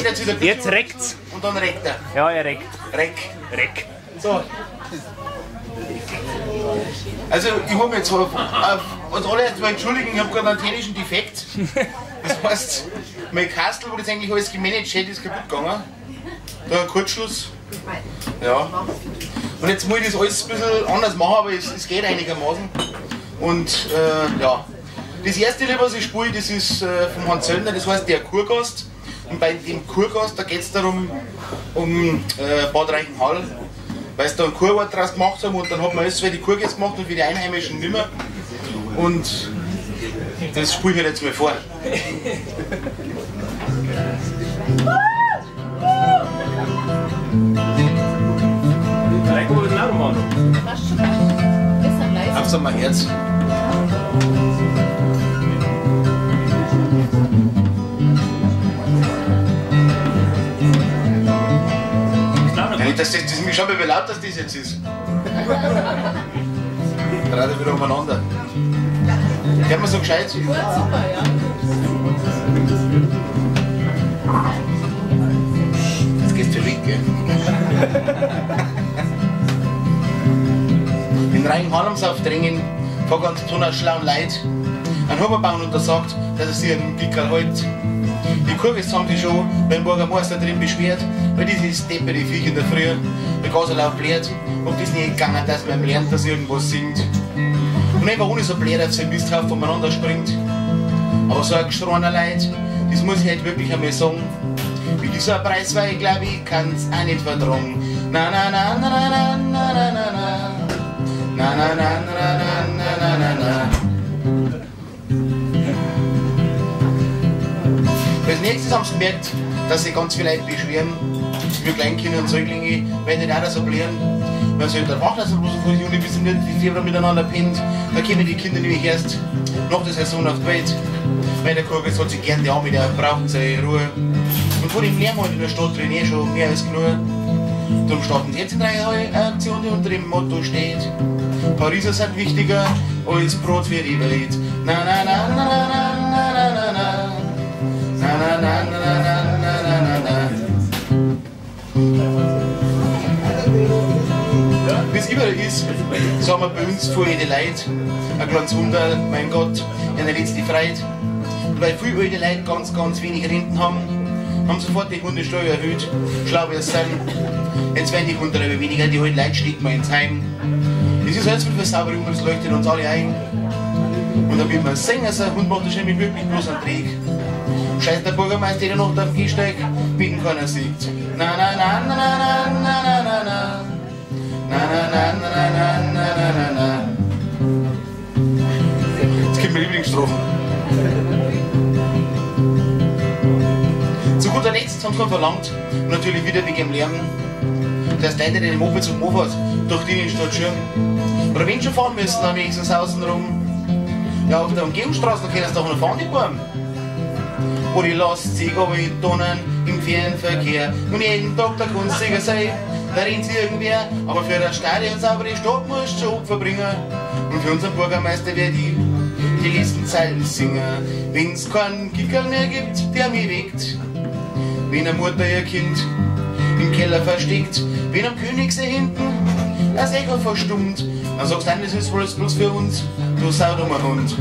jetzt wieder Jetzt reckt's. Und dann reckt er. Ja, er reckt. Reck. So. Also, ich habe jetzt auf uns alle jetzt mal entschuldigen, ich habe gerade einen technischen Defekt. Das heißt, mein Kastel, wo das eigentlich alles gemanagt hätte, ist kaputt gegangen. Da ein Kurzschluss. Ja. Und jetzt muss ich das alles ein bisschen anders machen, aber es geht einigermaßen. Und ja. Das erste Lied, was ich spiele, das ist vom Söllner, das heißt der Kurgast. Und bei dem Kurgast, da geht es darum, um Bad Reichenhall, weil sie da einen Kurort draus gemacht haben und dann hat man alles für die Kurgäste gemacht und für die Einheimischen nicht mehr. Und das spiele ich halt jetzt mal vor. Auf so mein Herz. Das ist mir schon mal wie laut, dass das jetzt ist. Gerade wieder umeinander. Hört man so gescheit? Gut, super, ja. Jetzt geht's für weg, gell? In Reichenhall haben sie aufdrängen, vor ganz besonders schlauen Leid, einen Huber bauen und er sagt, dass er sich einen Pickerl hält. Die Kurgast haben sich schon beim Bürgermeister drin beschwert, weil dieses deppere Viech in der Früh der Gaserlauf bläht, ob das nicht gegangen, dass man lernt, dass irgendwas singt. Und einfach ohne so bläht auf seinen Misthaufen umeinander springt. Aber so ein geschrorener Leid, das muss ich halt wirklich einmal sagen. Wie dieser Preis war, ich glaube, ich kann's auch nicht vertragen. Na na na na na na na na na. Na na na na na na na na. Als nächstes haben sie gemerkt, dass sich ganz viele Leute beschweren, wie Kleinkinder und Säuglinge, weil die da so blären. Weil sie halt erwachen, also bloß von Juni bis nicht, wie Februar miteinander pennt. Da kommen die Kinder nämlich erst nach der Saison auf die Welt. Weil der Kurgast hat sich gern die Arme, der braucht seine Ruhe. Und vor dem Lärm halt in der Stadt drin schon mehr als genug. Darum starten jetzt in 3 Aktionen, die unter dem Motto steht: Pariser sind wichtiger als Brot für die Welt. Na na na na na na na na na. Na na na na na na na na na. Wie es überall ist, sagen wir bei uns vor jede Leute ein kleines Wunder, mein Gott, eine letzte Freude. Und weil viele alte Leute ganz wenig Renten haben, haben sofort die Hundesteuer erhöht, schlau wie es sind. Jetzt werden die Hunde aber weniger, die alten Leute stecken mal ins Heim. Das ist alles mit Versauberung und es leuchtet uns alle ein. Und damit wir singen, so ein Hund macht das nämlich wirklich bloß einen Trick. Scheiß der Bürgermeister jede Nacht auf dem Gehsteig, wenn keiner sieht. Na na na na na na na na na. Na na na na na na na na na. Jetzt kommt meine Lieblingsstrophen. Zu guter Letzt haben sie verlangt, und natürlich wieder wegen dem Lärm, dass Leute den Mopeds und Mofas durch die Innenstadt schirmen. Oder wenn sie schon fahren müssen, dann wenigstens außen rum. Ja, auf der Umgehungsstraße, da können sie doch noch fahren, die Buben. Wo die Last sich aber in Tonnen im Fernverkehr. Und jeden Tag der Kunstsieger sei, da rennt irgendwer. Aber für das Stadion saubere Stadt musst du schon Opfer bringen. Und für unseren Bürgermeister werde ich die letzten Zeilen singen. Wenn's keinen Kickerl mehr gibt, der mich weckt. Wenn eine Mutter ihr Kind im Keller versteckt. Wenn am Königssee hinten das Echo verstummt. Dann sagst du, das ist bloß für uns, du saudummer Hund.